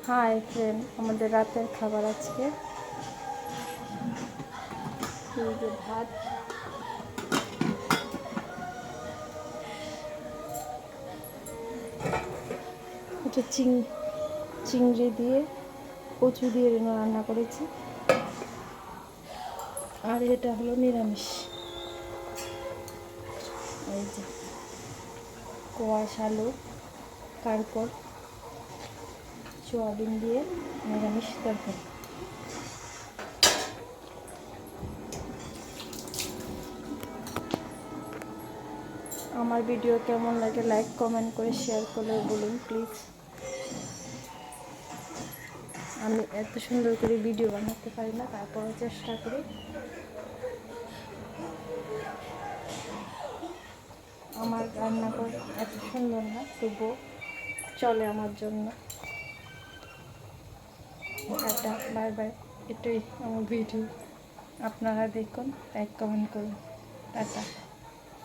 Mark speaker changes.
Speaker 1: Hi friend, আমাদের রাতের খাবার আজকে ভাত, এটা চিংড়ি দিয়ে কচু দিয়ে রান্না করেছি, আর এটা হলো নিরামিষ। এই যে কোয়াশ আলু, কারকর, সোয়াবিন দিয়ে নিরামিষ তরকারি। আমার ভিডিও কেমন লাগে লাইক কমেন্ট করে শেয়ার করে বলুন প্লিজ। আমি এত সুন্দর করে ভিডিও বানাতে পারি না, তারপরও চেষ্টা করি। আমার রান্না করে এত সুন্দর না, তবুও চলে আমার জন্য। Tata, bye bye. এটাই আমার ভিডিও, আপনারা দেখুন, লাইক কমেন্ট করুন। টাটা।